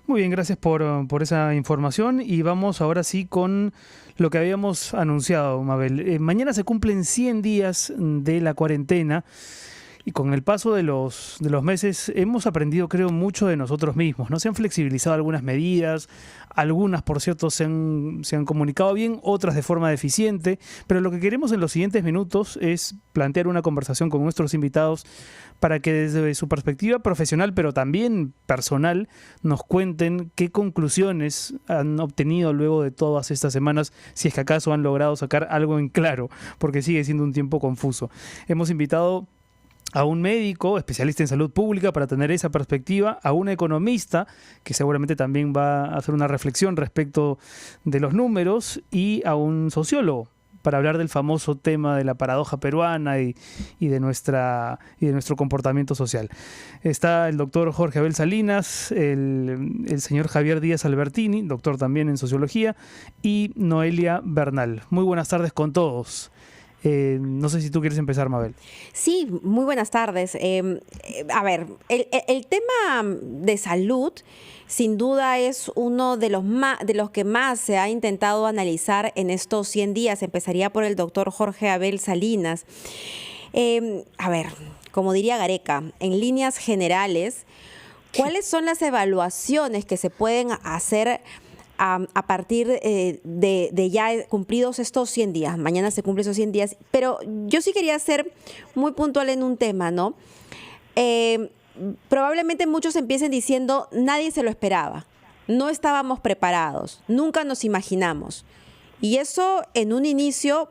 Muy bien, gracias por esa información y vamos ahora sí con lo que habíamos anunciado, Mabel. Mañana se cumplen 100 días de la cuarentena y con el paso de los meses hemos aprendido, creo, mucho de nosotros mismos, ¿no? Se han flexibilizado algunas medidas, algunas, por cierto, se han comunicado bien, otras de forma deficiente, pero lo que queremos en los siguientes minutos es plantear una conversación con nuestros invitados para que desde su perspectiva profesional, pero también personal, nos cuenten qué conclusiones han obtenido luego de todas estas semanas, si es que acaso han logrado sacar algo en claro, porque sigue siendo un tiempo confuso. Hemos invitado a un médico especialista en salud pública para tener esa perspectiva, a un economista que seguramente también va a hacer una reflexión respecto de los números y a un sociólogo para hablar del famoso tema de la paradoja peruana y de nuestro comportamiento social. Está el doctor Jorge Abel Salinas, el señor Javier Díaz Albertini, doctor también en sociología, y Noelia Bernal. Muy buenas tardes con todos. No sé si tú quieres empezar, Mabel. Sí, muy buenas tardes. A ver, el tema de salud sin duda es uno de los que más se ha intentado analizar en estos 100 días. Empezaría por el doctor Jorge Abel Salinas. A ver, como diría Gareca, en líneas generales, ¿cuáles son las evaluaciones que se pueden hacer a partir de ya cumplidos estos 100 días? Mañana se cumplen esos 100 días, pero yo sí quería ser muy puntual en un tema, ¿no? Probablemente muchos empiecen diciendo, nadie se lo esperaba, no estábamos preparados, nunca nos imaginamos. Y eso en un inicio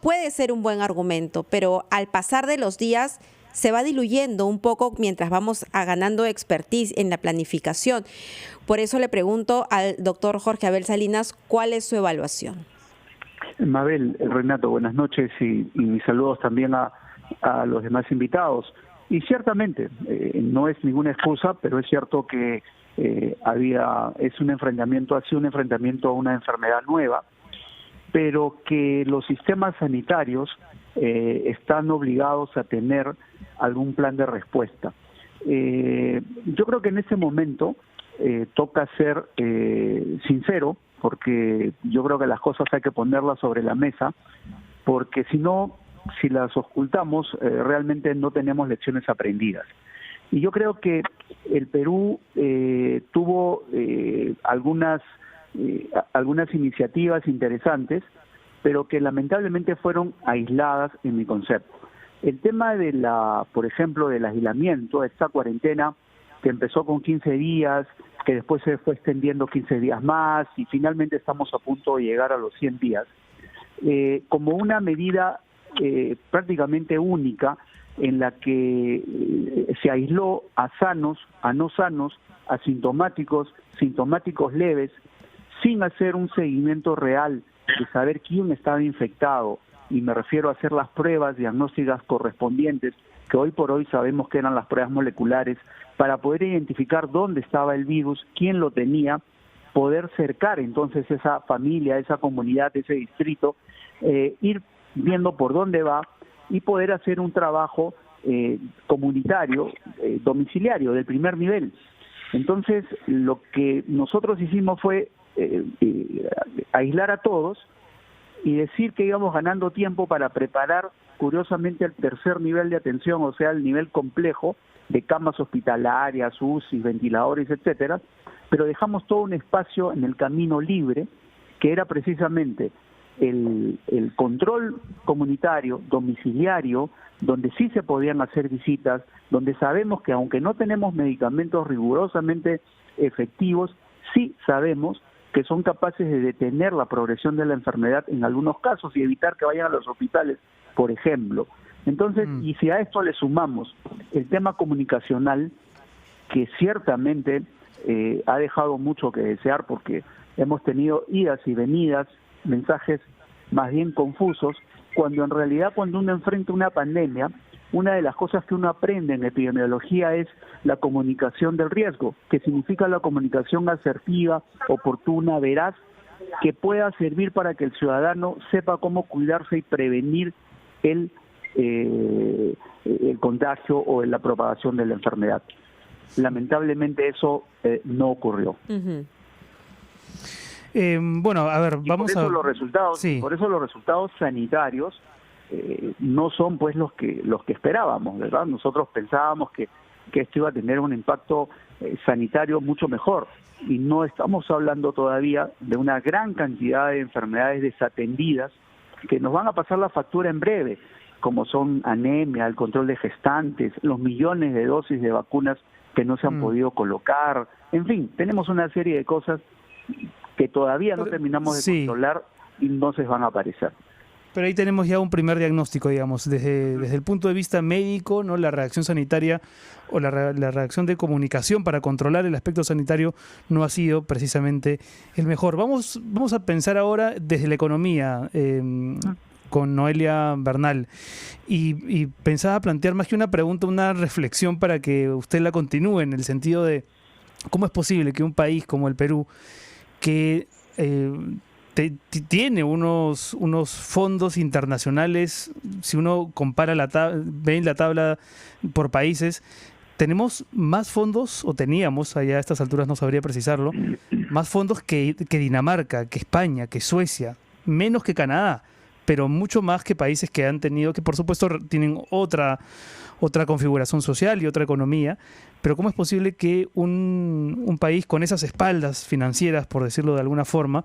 puede ser un buen argumento, pero al pasar de los días se va diluyendo un poco mientras vamos ganando expertise en la planificación. Por eso le pregunto al doctor Jorge Abel Salinas, ¿cuál es su evaluación? Mabel, Renato, buenas noches y mis saludos también a los demás invitados. Y ciertamente, no es ninguna excusa, pero es cierto que ha sido un enfrentamiento a una enfermedad nueva, pero que los sistemas sanitarios están obligados a tener algún plan de respuesta. Yo creo que en este momento toca ser sincero, porque yo creo que las cosas hay que ponerlas sobre la mesa, porque si no, si las ocultamos, realmente no tenemos lecciones aprendidas. Y yo creo que el Perú tuvo algunas iniciativas interesantes, pero que lamentablemente fueron aisladas en mi concepto. El tema por ejemplo, del aislamiento, esta cuarentena que empezó con 15 días, que después se fue extendiendo 15 días más y finalmente estamos a punto de llegar a los 100 días, como una medida prácticamente única en la que se aisló a sanos, a no sanos, asintomáticos, sintomáticos leves, sin hacer un seguimiento real de saber quién estaba infectado, y me refiero a hacer las pruebas diagnósticas correspondientes, que hoy por hoy sabemos que eran las pruebas moleculares, para poder identificar dónde estaba el virus, quién lo tenía, poder cercar entonces esa familia, esa comunidad, ese distrito, ir viendo por dónde va y poder hacer un trabajo comunitario, domiciliario, del primer nivel. Entonces, lo que nosotros hicimos fue aislar a todos y decir que íbamos ganando tiempo para preparar, curiosamente, el tercer nivel de atención, o sea, el nivel complejo de camas hospitalarias, UCI, ventiladores, etcétera, pero dejamos todo un espacio en el camino libre, que era precisamente el control comunitario, domiciliario, donde sí se podían hacer visitas, donde sabemos que aunque no tenemos medicamentos rigurosamente efectivos, sí sabemos que son capaces de detener la progresión de la enfermedad en algunos casos y evitar que vayan a los hospitales, por ejemplo. Entonces, y si a esto le sumamos el tema comunicacional, que ciertamente ha dejado mucho que desear, porque hemos tenido idas y venidas, mensajes más bien confusos, cuando en realidad cuando uno enfrenta una pandemia, una de las cosas que uno aprende en epidemiología es la comunicación del riesgo, que significa la comunicación asertiva, oportuna, veraz, que pueda servir para que el ciudadano sepa cómo cuidarse y prevenir el contagio o la propagación de la enfermedad. Lamentablemente eso no ocurrió. Ujú. Bueno, a ver, Y vamos por eso a... los resultados, Sí. por eso los resultados sanitarios no son pues los que esperábamos, ¿verdad? Nosotros pensábamos que esto iba a tener un impacto sanitario mucho mejor, y no estamos hablando todavía de una gran cantidad de enfermedades desatendidas que nos van a pasar la factura en breve, como son anemia, el control de gestantes, los millones de dosis de vacunas que no se han podido colocar, en fin, tenemos una serie de cosas que todavía no terminamos de Sí. controlar y no se van a aparecer. Pero ahí tenemos ya un primer diagnóstico, digamos, desde el punto de vista médico, ¿no? La reacción sanitaria o la reacción de comunicación para controlar el aspecto sanitario no ha sido precisamente el mejor. Vamos a pensar ahora desde la economía, con Noelia Bernal, y pensaba plantear más que una pregunta, una reflexión para que usted la continúe, en el sentido de cómo es posible que un país como el Perú, que tiene unos fondos internacionales, si uno compara ve en la tabla por países, tenemos más fondos, o teníamos, allá a estas alturas no sabría precisarlo, más fondos que Dinamarca, que España, que Suecia, menos que Canadá, pero mucho más que países que han tenido, que por supuesto tienen otra configuración social y otra economía. Pero ¿cómo es posible que un país con esas espaldas financieras, por decirlo de alguna forma,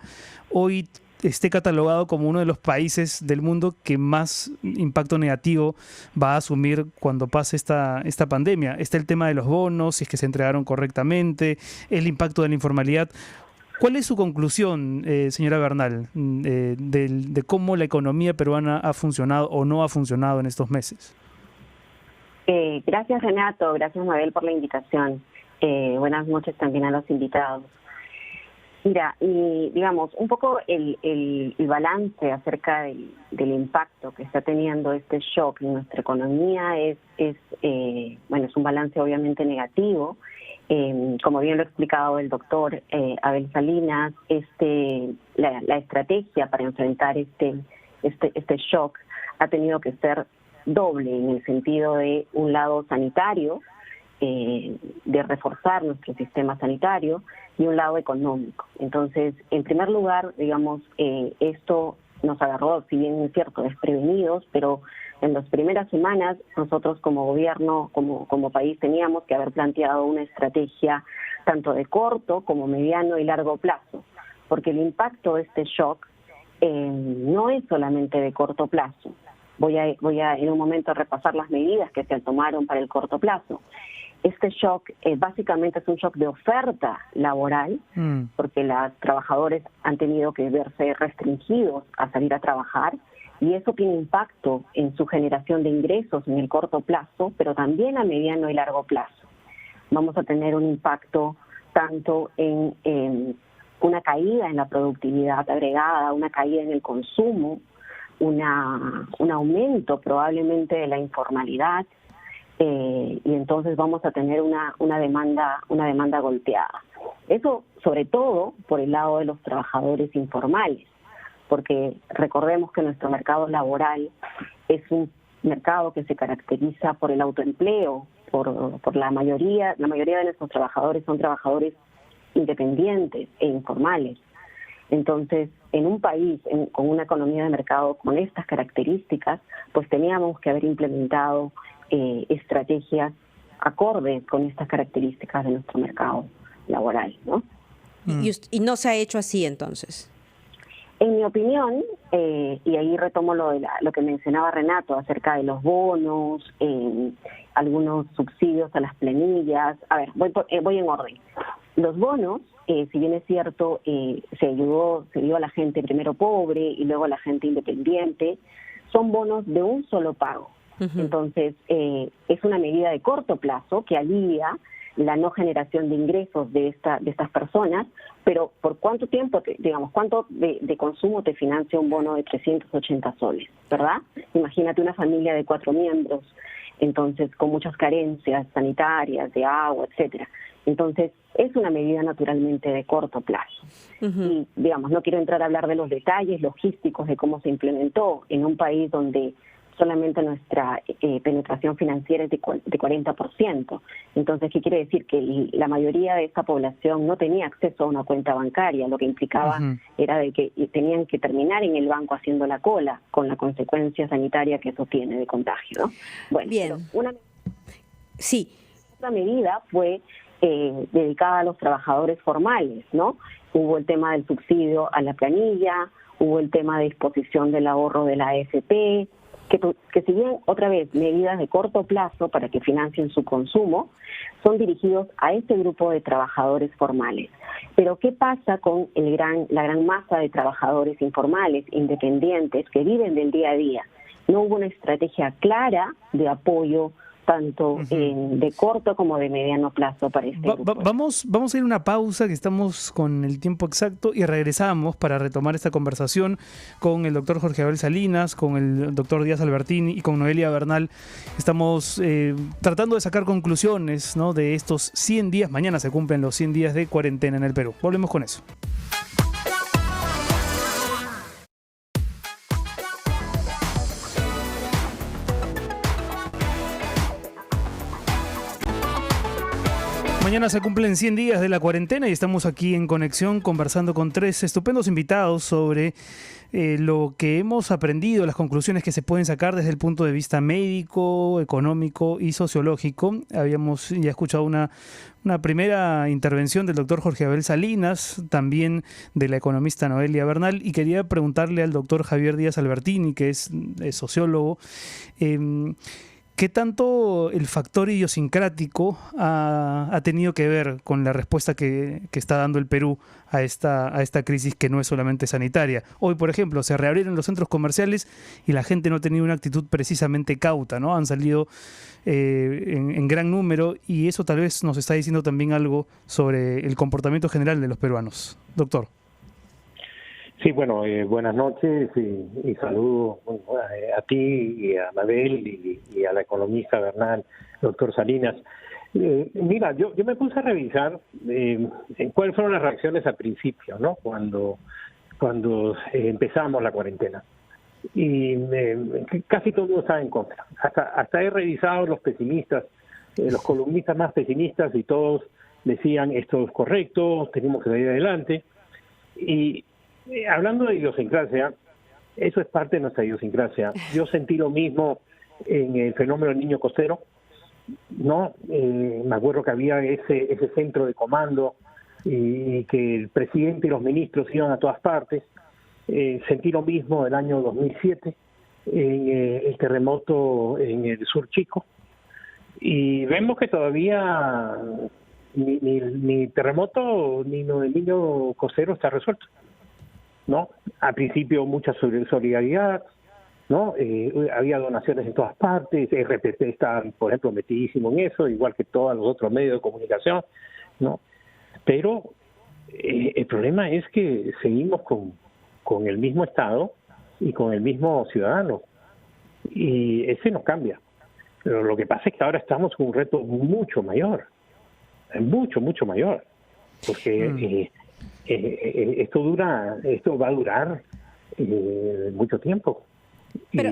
hoy esté catalogado como uno de los países del mundo que más impacto negativo va a asumir cuando pase esta pandemia? Está el tema de los bonos, si es que se entregaron correctamente, el impacto de la informalidad. ¿Cuál es su conclusión, señora Bernal, de cómo la economía peruana ha funcionado o no ha funcionado en estos meses? Gracias, Renato, gracias, Mabel, por la invitación. Buenas noches también a los invitados. Mira, y digamos, un poco el balance acerca del impacto que está teniendo este shock en nuestra economía es un balance obviamente negativo. Como bien lo ha explicado el doctor Abel Salinas, la estrategia para enfrentar este shock ha tenido que ser doble, en el sentido de un lado sanitario, de reforzar nuestro sistema sanitario, y un lado económico. Entonces, en primer lugar, digamos, esto nos agarró, si bien es cierto, desprevenidos, pero en las primeras semanas nosotros como gobierno, como país, teníamos que haber planteado una estrategia tanto de corto como mediano y largo plazo, porque el impacto de este shock no es solamente de corto plazo. Voy a en un momento a repasar las medidas que se tomaron para el corto plazo. Este shock básicamente es un shock de oferta laboral, porque los trabajadores han tenido que verse restringidos a salir a trabajar, y eso tiene impacto en su generación de ingresos en el corto plazo, pero también a mediano y largo plazo. Vamos a tener un impacto tanto en una caída en la productividad agregada, una caída en el consumo, un aumento probablemente de la informalidad, y entonces vamos a tener una demanda golpeada. Eso sobre todo por el lado de los trabajadores informales, porque recordemos que nuestro mercado laboral es un mercado que se caracteriza por el autoempleo, por la mayoría de nuestros trabajadores son trabajadores independientes e informales. Entonces, en un país con una economía de mercado con estas características, pues teníamos que haber implementado estrategias acordes con estas características de nuestro mercado laboral, ¿no? Y no se ha hecho así, entonces. En mi opinión, y ahí retomo lo que mencionaba Renato acerca de los bonos, algunos subsidios a las planillas. A ver, voy en orden. Los bonos, si bien es cierto, se dio a la gente primero pobre y luego a la gente independiente, son bonos de un solo pago. Entonces, es una medida de corto plazo que alivia la no generación de ingresos de estas personas, pero ¿por cuánto tiempo, cuánto de consumo te financia un bono de 380 soles, verdad? Imagínate una familia de 4 miembros, entonces con muchas carencias sanitarias, de agua, etcétera. Entonces, es una medida naturalmente de corto plazo. Y, no quiero entrar a hablar de los detalles logísticos de cómo se implementó en un país donde solamente nuestra penetración financiera es de 40%. Entonces, ¿qué quiere decir? Que la mayoría de esta población no tenía acceso a una cuenta bancaria, lo que implicaba era de que tenían que terminar en el banco haciendo la cola, con la consecuencia sanitaria que eso tiene de contagio, ¿no? Bueno, bien. Otra medida fue dedicada a los trabajadores formales, ¿no? Hubo el tema del subsidio a la planilla, hubo el tema de disposición del ahorro de la AFP, que si bien, otra vez, medidas de corto plazo para que financien su consumo, son dirigidos a este grupo de trabajadores formales. Pero ¿qué pasa con la gran masa de trabajadores informales, independientes, que viven del día a día? No hubo una estrategia clara de apoyo tanto de corto como de mediano plazo para este grupo. Vamos a ir a una pausa, que estamos con el tiempo exacto, y regresamos para retomar esta conversación con el doctor Jorge Abel Salinas, con el doctor Díaz Albertini y con Noelia Bernal. Estamos tratando de sacar conclusiones, ¿no?, de estos 100 días. Mañana se cumplen los 100 días de cuarentena en el Perú. Volvemos con eso. Mañana se cumplen 100 días de la cuarentena y estamos aquí en conexión conversando con 3 estupendos invitados sobre lo que hemos aprendido, las conclusiones que se pueden sacar desde el punto de vista médico, económico y sociológico. Habíamos ya escuchado una primera intervención del doctor Jorge Abel Salinas, también de la economista Noelia Bernal, y quería preguntarle al doctor Javier Díaz Albertini, que es sociólogo, ¿qué tanto el factor idiosincrático ha tenido que ver con la respuesta que está dando el Perú a esta crisis, que no es solamente sanitaria? Hoy, por ejemplo, se reabrieron los centros comerciales y la gente no ha tenido una actitud precisamente cauta, ¿no? Han salido en gran número, y eso tal vez nos está diciendo también algo sobre el comportamiento general de los peruanos. Doctor. Sí, bueno, buenas noches y saludo a ti y a Mabel y a la economista Bernal, doctor Salinas. Mira, yo me puse a revisar cuáles fueron las reacciones al principio, ¿no? Cuando empezamos la cuarentena. Y casi todo el mundo estaba en contra. Hasta he revisado los pesimistas, los columnistas más pesimistas, y todos decían esto es correcto, tenemos que salir adelante. Y hablando de idiosincrasia, eso es parte de nuestra idiosincrasia. Yo sentí lo mismo en el fenómeno del niño costero, ¿no? Me acuerdo que había ese centro de comando y que el presidente y los ministros iban a todas partes. Sentí lo mismo el año 2007 en el terremoto en el sur chico, y vemos que todavía ni terremoto ni el niño costero está resuelto, ¿no? Al principio mucha solidaridad, ¿no? Había donaciones en todas partes, RPP está, por ejemplo, metidísimo en eso, igual que todos los otros medios de comunicación, ¿no? Pero el problema es que seguimos con el mismo Estado y con el mismo ciudadano, y ese no cambia. Pero lo que pasa es que ahora estamos con un reto mucho mayor, mucho mayor, porque esto va a durar mucho tiempo. Pero,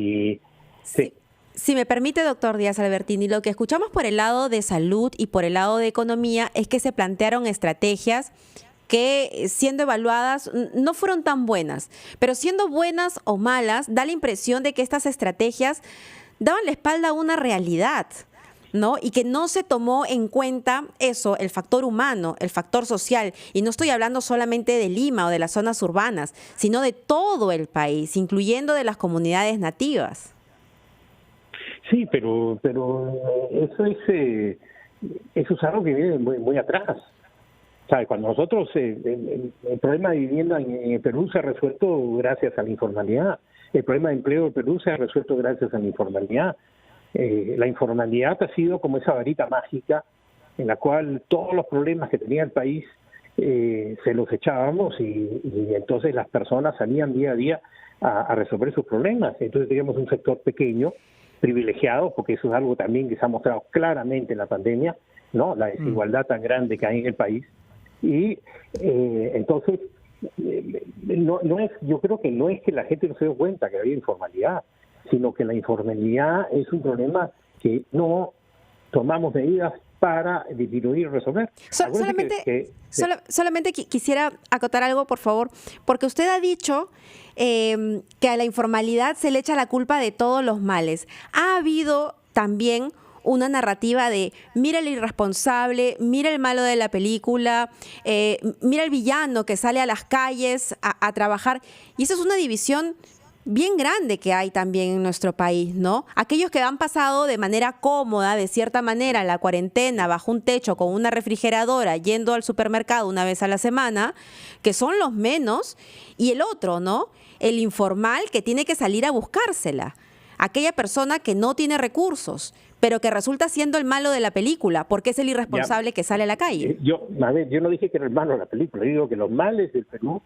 sí. Si me permite, doctor Díaz Albertini, lo que escuchamos por el lado de salud y por el lado de economía es que se plantearon estrategias que, siendo evaluadas, no fueron tan buenas, pero siendo buenas o malas, da la impresión de que estas estrategias daban la espalda a una realidad, ¿no? Y que no se tomó en cuenta eso, el factor humano, el factor social. Y no estoy hablando solamente de Lima o de las zonas urbanas, sino de todo el país, incluyendo de las comunidades nativas. Sí, pero eso es algo que viene muy atrás. ¿Sabe? Cuando nosotros, el problema de vivienda en el Perú se ha resuelto gracias a la informalidad. El problema de empleo del Perú se ha resuelto gracias a la informalidad. La informalidad ha sido como esa varita mágica en la cual todos los problemas que tenía el país se los echábamos, y entonces las personas salían día a día a resolver sus problemas. Entonces teníamos un sector pequeño, privilegiado, porque eso es algo también que se ha mostrado claramente en la pandemia, ¿no? La desigualdad tan grande que hay en el país. Y entonces yo creo que no es que la gente no se dio cuenta que había informalidad. sino que la informalidad es un problema que no tomamos medidas para disminuir y resolver. Solamente quisiera acotar algo, por favor, porque usted ha dicho que a la informalidad se le echa la culpa de todos los males. Ha habido también una narrativa de mira el irresponsable, mira el malo de la película, mira el villano que sale a las calles a trabajar. Y esa es una división bien grande que hay también en nuestro país, ¿no? Aquellos que han pasado de manera cómoda, de cierta manera, la cuarentena bajo un techo con una refrigeradora, yendo al supermercado una vez a la semana, que son los menos, y el otro, ¿no? El informal que tiene que salir a buscársela. Aquella persona que no tiene recursos, pero que resulta siendo el malo de la película, porque es el irresponsable que sale a la calle. Yo no dije que era el malo de la película, yo digo que los males del Perú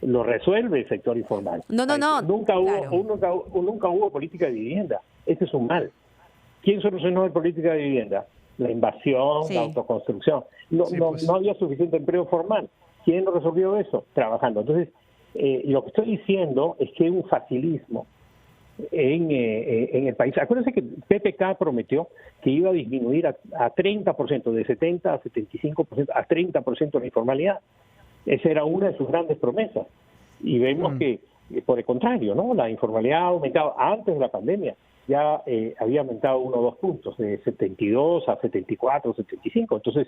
lo resuelve el sector informal. No. Nunca hubo política de vivienda. Ese es un mal. ¿Quién solucionó la política de vivienda? La invasión, la autoconstrucción. No había suficiente empleo formal. ¿Quién resolvió eso? Trabajando. Entonces, lo que estoy diciendo es que hay un facilismo en el país. Acuérdense que PPK prometió que iba a disminuir a 30%, de 70 a 75%, a 30% la informalidad. Esa era una de sus grandes promesas. Y vemos que, por el contrario, ¿no? La informalidad ha aumentado antes de la pandemia. Ya había aumentado 1 o 2 puntos, de 72 a 74, 75. Entonces,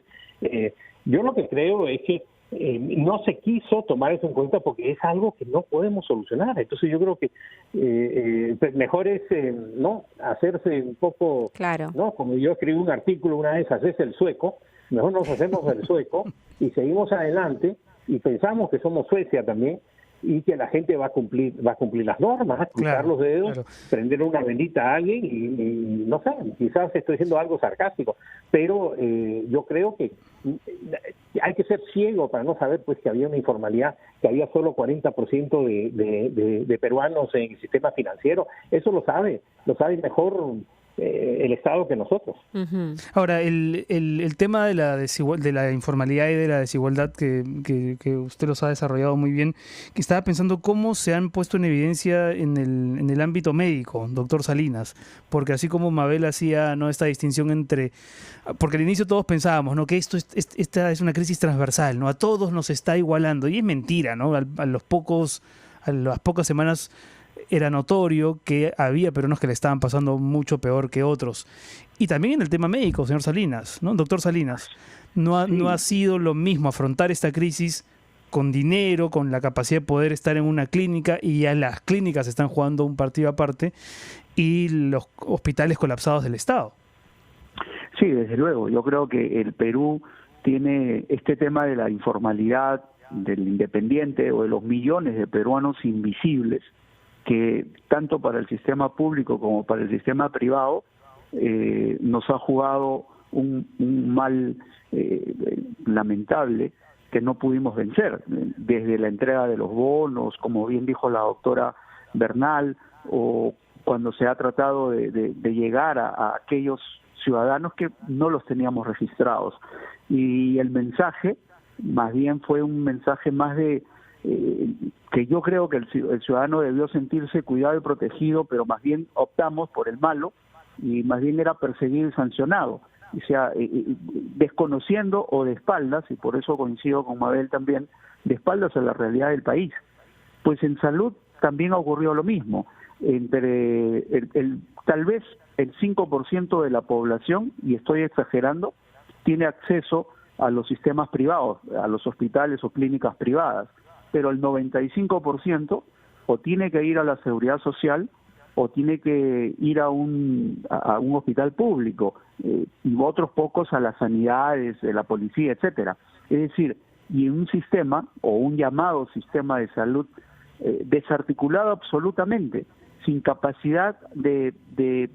yo lo que creo es que no se quiso tomar eso en cuenta porque es algo que no podemos solucionar. Entonces yo creo que mejor es no hacerse un poco, claro, no, como yo escribí un artículo una vez, hacerse el sueco. Mejor nos hacemos el sueco y seguimos adelante y pensamos que somos Suecia también y que la gente va a cumplir las normas, cruzar los dedos, prender una velita a alguien y no sé, quizás estoy diciendo algo sarcástico, pero yo creo que hay que ser ciego para no saber pues que había una informalidad, que había solo 40% de peruanos en el sistema financiero. Eso lo sabe mejor el Estado que nosotros. Uh-huh. Ahora, el tema de la informalidad y de la desigualdad que usted los ha desarrollado muy bien, que estaba pensando cómo se han puesto en evidencia en el ámbito médico, doctor Salinas, porque así como Mabel hacía esta distinción entre, porque al inicio todos pensábamos, ¿no?, que esta es una crisis transversal, ¿no?, a todos nos está igualando, y es mentira, ¿no? A las pocas semanas era notorio que había peruanos que le estaban pasando mucho peor que otros. Y también en el tema médico, señor Salinas, ¿no? Doctor Salinas, no ha sido lo mismo afrontar esta crisis con dinero, con la capacidad de poder estar en una clínica, y ya las clínicas están jugando un partido aparte, y los hospitales colapsados del Estado. Sí, desde luego. Yo creo que el Perú tiene este tema de la informalidad, del independiente o de los millones de peruanos invisibles, que tanto para el sistema público como para el sistema privado nos ha jugado un mal lamentable que no pudimos vencer, desde la entrega de los bonos, como bien dijo la doctora Bernal, o cuando se ha tratado de llegar a aquellos ciudadanos que no los teníamos registrados. Y el mensaje más bien fue un mensaje más de que yo creo que el ciudadano debió sentirse cuidado y protegido, pero más bien optamos por el malo, y más bien era perseguido y sancionado, o sea, desconociendo o de espaldas, y por eso coincido con Mabel también, de espaldas a la realidad del país. Pues en salud también ocurrió lo mismo. Entre tal vez el 5% de la población, y estoy exagerando, tiene acceso a los sistemas privados, a los hospitales o clínicas privadas, pero el 95% o tiene que ir a la seguridad social o tiene que ir a un hospital público, y otros pocos a las sanidades, de la policía, etcétera. Es decir, y un sistema o un llamado sistema de salud desarticulado absolutamente, sin capacidad de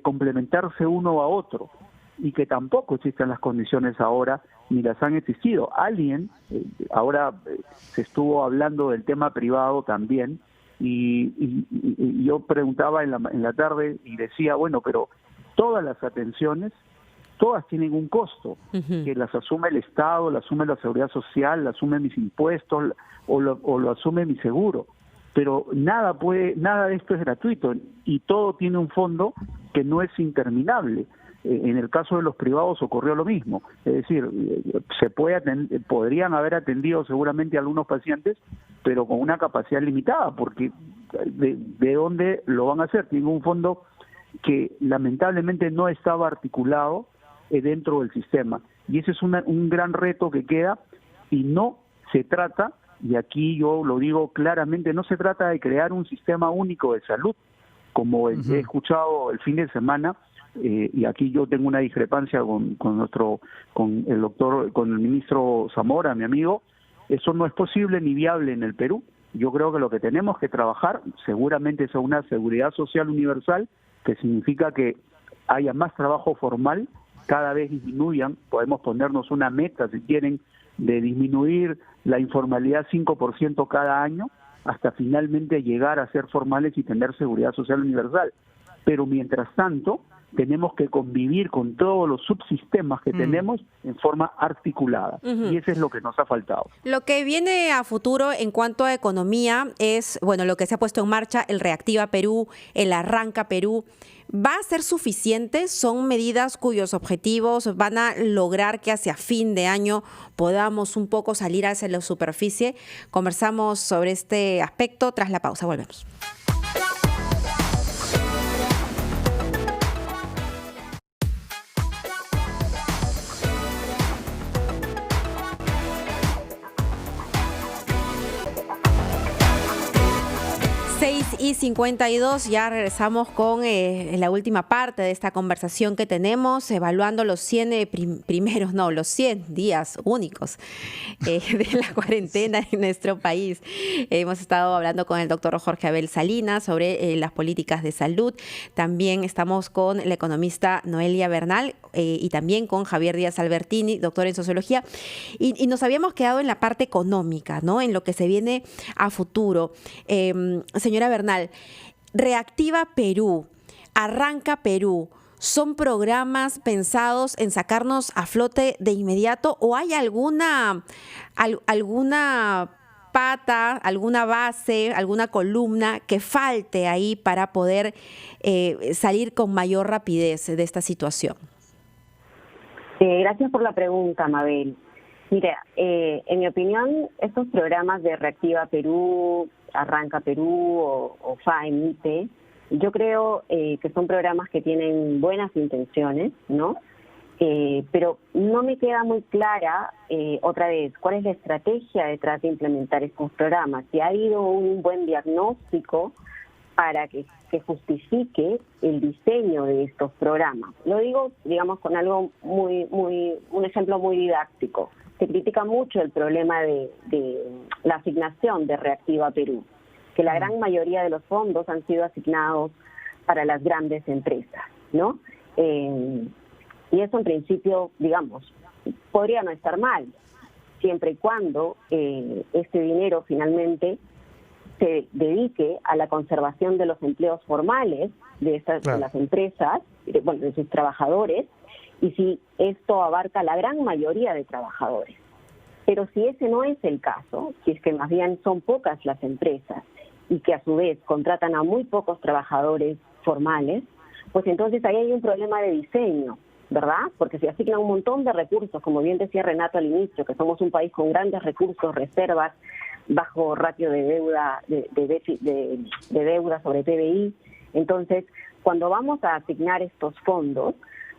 complementarse uno a otro, y que tampoco existen las condiciones ahora, ni las han existido. Ahora se estuvo hablando del tema privado también, y yo preguntaba en la tarde y decía, bueno, pero todas las atenciones, todas tienen un costo, que las asume el Estado, las asume la Seguridad Social, las asume mis impuestos, o lo asume mi seguro. pero nada de esto es gratuito y todo tiene un fondo que no es interminable. En el caso de los privados ocurrió lo mismo, es decir, podrían haber atendido seguramente a algunos pacientes, pero con una capacidad limitada, porque ¿de dónde lo van a hacer? Tienen un fondo que lamentablemente no estaba articulado dentro del sistema, y ese es un gran reto que queda, y no se trata, y aquí yo lo digo claramente, no se trata de crear un sistema único de salud, como he escuchado el fin de semana, y aquí yo tengo una discrepancia con el ministro Zamora, mi amigo. Eso no es posible ni viable en el Perú. Yo creo que lo que tenemos que trabajar seguramente es una seguridad social universal, que significa que haya más trabajo formal, cada vez disminuyan, podemos ponernos una meta, si quieren, de disminuir la informalidad 5% cada año, hasta finalmente llegar a ser formales y tener seguridad social universal. Pero mientras tanto, tenemos que convivir con todos los subsistemas que tenemos en forma articulada. Y eso es lo que nos ha faltado. Lo que viene a futuro en cuanto a economía es, bueno, lo que se ha puesto en marcha, el Reactiva Perú, el Arranca Perú. ¿Va a ser suficiente? ¿Son medidas cuyos objetivos van a lograr que hacia fin de año podamos un poco salir hacia la superficie? Conversamos sobre este aspecto tras la pausa. Volvemos. Y 52, ya regresamos con la última parte de esta conversación que tenemos, evaluando los 100 los 100 días únicos de la cuarentena en nuestro país. Hemos estado hablando con el doctor Jorge Abel Salinas sobre las políticas de salud. También estamos con la economista Noelia Bernal y también con Javier Díaz Albertini, doctor en sociología. Y nos habíamos quedado en la parte económica, ¿no? En lo que se viene a futuro. Señora Bernal, Reactiva Perú, Arranca Perú, ¿son programas pensados en sacarnos a flote de inmediato o hay alguna pata, alguna base, alguna columna que falte ahí para poder salir con mayor rapidez de esta situación? Gracias por la pregunta, Mabel. Mira, en mi opinión, estos programas de Reactiva Perú, Arranca Perú o FAEMITE, yo creo que son programas que tienen buenas intenciones, ¿no? Pero no me queda muy clara, otra vez, cuál es la estrategia detrás de implementar estos programas. Si ha habido un buen diagnóstico para que justifique el diseño de estos programas. Lo digo, digamos, con algo un ejemplo muy didáctico. Se critica mucho el problema de la asignación de Reactiva Perú, que la gran mayoría de los fondos han sido asignados para las grandes empresas, ¿no? Y eso en principio, digamos, podría no estar mal, siempre y cuando este dinero finalmente se dedique a la conservación de los empleos formales de las empresas, de sus trabajadores, y si esto abarca la gran mayoría de trabajadores. Pero si ese no es el caso, si es que más bien son pocas las empresas y que a su vez contratan a muy pocos trabajadores formales, pues entonces ahí hay un problema de diseño, ¿verdad? Porque se asignan un montón de recursos, como bien decía Renato al inicio, que somos un país con grandes recursos, reservas, bajo ratio de deuda, de deuda sobre PBI. Entonces, cuando vamos a asignar estos fondos,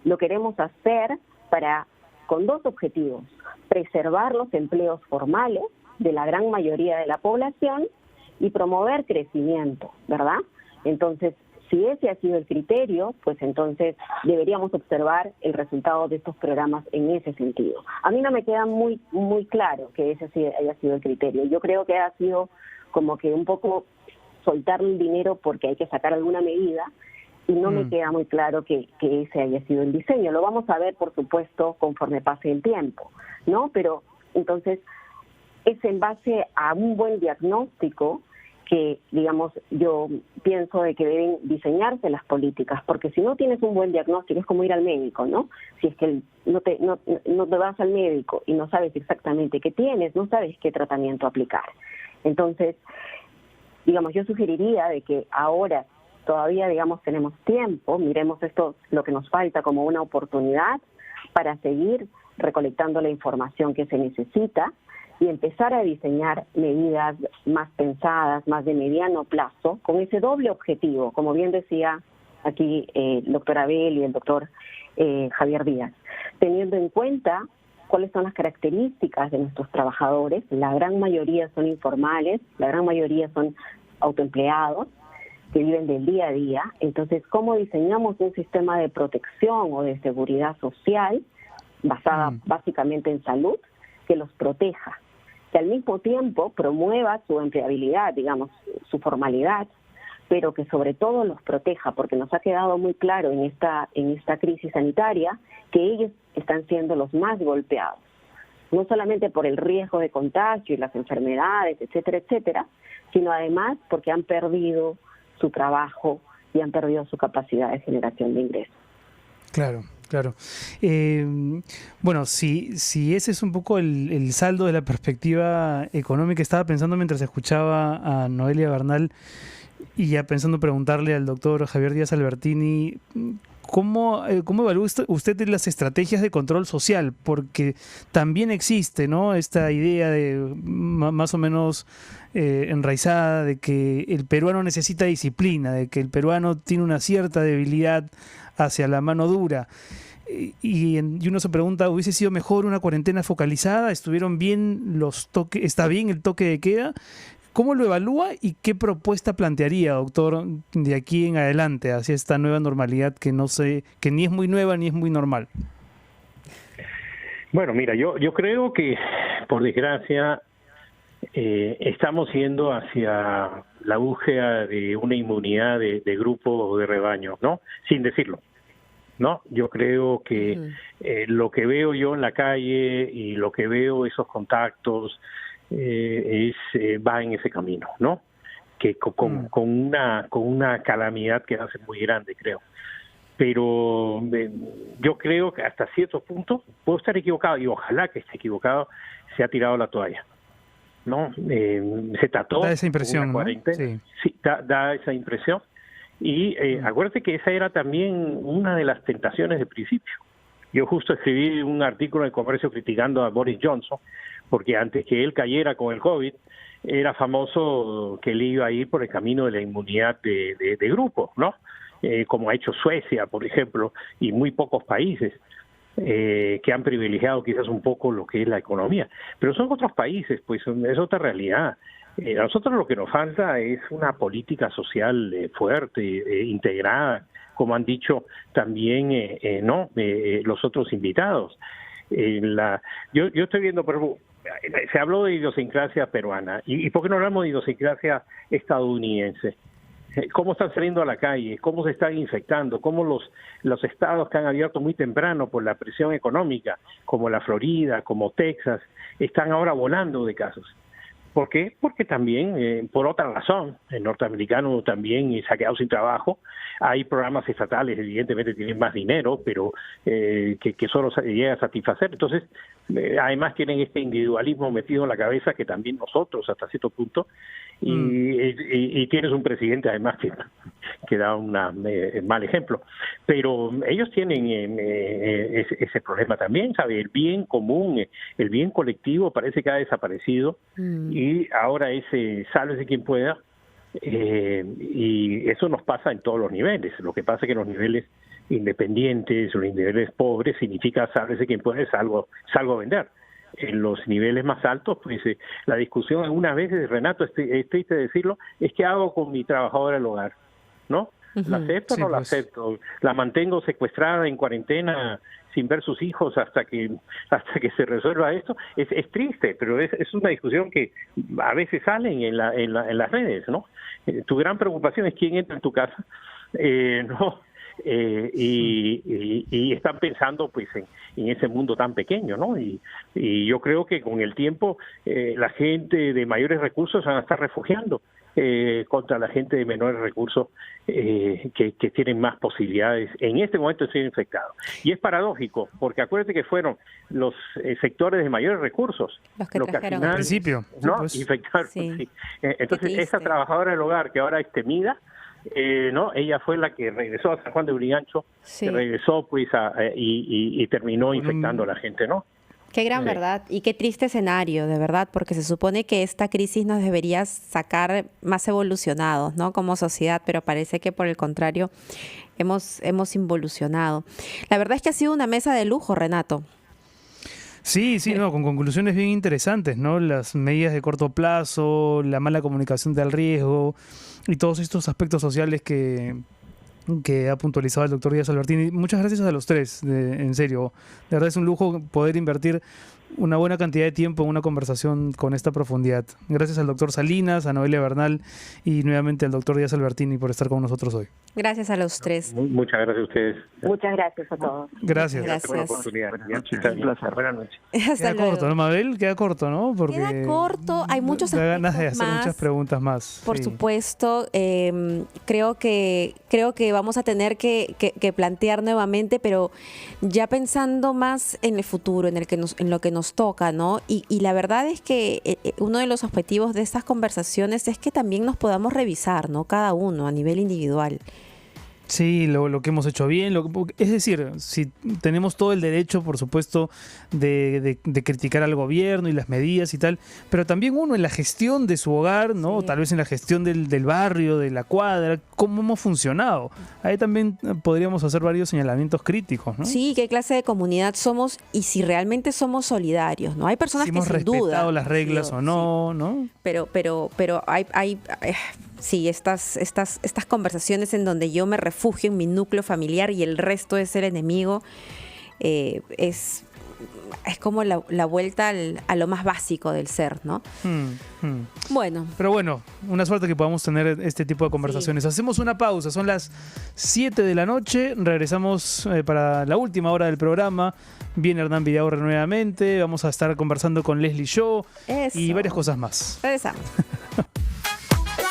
lo queremos hacer con dos objetivos: preservar los empleos formales de la gran mayoría de la población y promover crecimiento, ¿verdad? Entonces, si ese ha sido el criterio, pues entonces deberíamos observar el resultado de estos programas en ese sentido. A mí no me queda muy claro que ese haya sido el criterio. Yo creo que ha sido como que un poco soltar el dinero porque hay que sacar alguna medida, y no me queda muy claro que ese haya sido el diseño. Lo vamos a ver, por supuesto, conforme pase el tiempo, ¿no? Pero entonces es en base a un buen diagnóstico que, digamos, yo pienso de que deben diseñarse las políticas, porque si no tienes un buen diagnóstico es como ir al médico, ¿no? Si es que no te vas al médico y no sabes exactamente qué tienes, no sabes qué tratamiento aplicar. Entonces, digamos, yo sugeriría de que ahora todavía, digamos, tenemos tiempo, miremos esto, lo que nos falta como una oportunidad para seguir recolectando la información que se necesita y empezar a diseñar medidas más pensadas, más de mediano plazo, con ese doble objetivo, como bien decía aquí el doctor Abel y el doctor Javier Díaz, teniendo en cuenta cuáles son las características de nuestros trabajadores. La gran mayoría son informales, la gran mayoría son autoempleados que viven del día a día. Entonces, ¿cómo diseñamos un sistema de protección o de seguridad social basada básicamente en salud que los proteja, que al mismo tiempo promueva su empleabilidad, digamos, su formalidad, pero que sobre todo los proteja, porque nos ha quedado muy claro en esta crisis sanitaria que ellos están siendo los más golpeados, no solamente por el riesgo de contagio y las enfermedades, etcétera, etcétera, sino además porque han perdido su trabajo y han perdido su capacidad de generación de ingresos. Claro, claro. Bueno, si ese es un poco el saldo de la perspectiva económica, estaba pensando mientras escuchaba a Noelia Bernal y ya pensando preguntarle al doctor Javier Díaz Albertini, ¿cómo evalúa usted las estrategias de control social? Porque también existe, ¿no?, esta idea de más o menos enraizada de que el peruano necesita disciplina, de que el peruano tiene una cierta debilidad hacia la mano dura. Y uno se pregunta, ¿hubiese sido mejor una cuarentena focalizada? ¿Estuvieron bien los toques? ¿Está bien el toque de queda? ¿Cómo lo evalúa y qué propuesta plantearía, doctor, de aquí en adelante hacia esta nueva normalidad que ni es muy nueva ni es muy normal? Bueno, mira, yo creo que, por desgracia, estamos yendo hacia la búsqueda de una inmunidad de grupo o de rebaño, ¿no? Sin decirlo, ¿no? Yo creo que lo que veo yo en la calle y lo que veo esos contactos va en ese camino, ¿no? Que con una calamidad que va a ser muy grande, creo. Pero yo creo que hasta cierto punto, puedo estar equivocado, y ojalá que esté equivocado, se ha tirado la toalla, ¿no? Se trató... Da esa impresión, ¿no? Sí, da esa impresión. Y acuérdate que esa era también una de las tentaciones de principio. Yo justo escribí un artículo en El Comercio criticando a Boris Johnson, porque antes que él cayera con el COVID, era famoso que él iba a ir por el camino de la inmunidad de grupo, ¿no? Como ha hecho Suecia, por ejemplo, y muy pocos países que han privilegiado quizás un poco lo que es la economía. Pero son otros países, pues es otra realidad. A nosotros lo que nos falta es una política social fuerte, integrada, como han dicho también los otros invitados. Yo estoy viendo, por ejemplo, se habló de idiosincrasia peruana, ¿y por qué no hablamos de idiosincrasia estadounidense? ¿Cómo están saliendo a la calle? ¿Cómo se están infectando? ¿Cómo los estados que han abierto muy temprano por la presión económica, como la Florida, como Texas, están ahora volando de casos? ¿Por qué? Porque también, por otra razón, el norteamericano también se ha quedado sin trabajo. Hay programas estatales, evidentemente tienen más dinero, pero que solo llega a satisfacer. Entonces, además tienen este individualismo metido en la cabeza que también nosotros, hasta cierto punto, y tienes un presidente además que da un mal ejemplo. Pero ellos tienen ese problema también, ¿sabe? El bien común, el bien colectivo parece que ha desaparecido y ahora sálvese quien pueda, y eso nos pasa en todos los niveles. Lo que pasa es que en los niveles independientes o los niveles pobres significa sálvese quien pueda, salgo a vender. En los niveles más altos, pues la discusión algunas veces, Renato, es triste decirlo, es ¿qué hago con mi trabajadora del hogar? ¿No? ¿La acepto o no la acepto? ¿La mantengo secuestrada en cuarentena sin ver sus hijos hasta que se resuelva esto? Es triste, pero es una discusión que a veces salen en las redes, ¿no? Tu gran preocupación es quién entra en tu casa, ¿no? y están pensando pues en ese mundo tan pequeño, ¿no? Y yo creo que con el tiempo la gente de mayores recursos van a estar refugiando contra la gente de menores recursos que tienen más posibilidades en este momento de ser infectados. Y es paradójico, porque acuérdate que fueron los sectores de mayores recursos Los que trajeron. al final, Al principio, ¿no? sí, pues. Infectaron. Sí. Sí. Entonces, triste. esa trabajadora del hogar que ahora es temida, no, ella fue la que regresó a San Juan de Urigancho, Sí. que regresó pues y terminó infectando a la gente, ¿no? Qué gran verdad y qué triste escenario, de verdad, porque se supone que esta crisis nos debería sacar más evolucionados, ¿no? Como sociedad, pero parece que por el contrario hemos involucionado. La verdad es que ha sido una mesa de lujo, Renato. Sí, no, con conclusiones bien interesantes, ¿no? Las medidas de corto plazo, la mala comunicación del riesgo y todos estos aspectos sociales que ha puntualizado el doctor Díaz Albertini. Muchas gracias a los tres, en serio. De verdad es un lujo poder invertir una buena cantidad de tiempo en una conversación con esta profundidad. Gracias al doctor Salinas, a Noelia Bernal y nuevamente al doctor Díaz Albertini por estar con nosotros hoy. Gracias a los tres. Muchas gracias a ustedes. Muchas gracias a todos. Gracias. Gracias. Por la oportunidad. Un placer. Buenas noches. Hasta Queda luego. corto, ¿no, Mabel? Queda corto, ¿no? Porque Queda corto, hay muchos da ganas de aspectos hacer más. muchas preguntas más. Por Sí. supuesto, creo que vamos a tener que plantear nuevamente, pero ya pensando más en el futuro, en lo que nos toca, ¿no? Y la verdad es que uno de los objetivos de estas conversaciones es que también nos podamos revisar, ¿no? Cada uno a nivel individual. Sí, lo que hemos hecho bien. Es decir, si tenemos todo el derecho, por supuesto, de criticar al gobierno y las medidas y tal, pero también uno en la gestión de su hogar, ¿no? Sí. Tal vez en la gestión del barrio, de la cuadra, cómo hemos funcionado. Ahí también podríamos hacer varios señalamientos críticos, ¿no? Sí, qué clase de comunidad somos y si realmente somos solidarios, ¿no? Hay personas Si que hemos sin duda respetado las reglas sí, o no, ¿no? Pero hay sí, estas conversaciones en donde yo me refugio en mi núcleo familiar y el resto es el enemigo, es como la vuelta a lo más básico del ser, ¿no? Bueno, Pero bueno, una suerte que podamos tener este tipo de conversaciones. Hacemos una pausa, son las 7 de la noche, regresamos para la última hora del programa. Viene Hernán Vidaurre nuevamente, vamos a estar conversando con Leslie Shaw y Eso. varias cosas más. regresamos.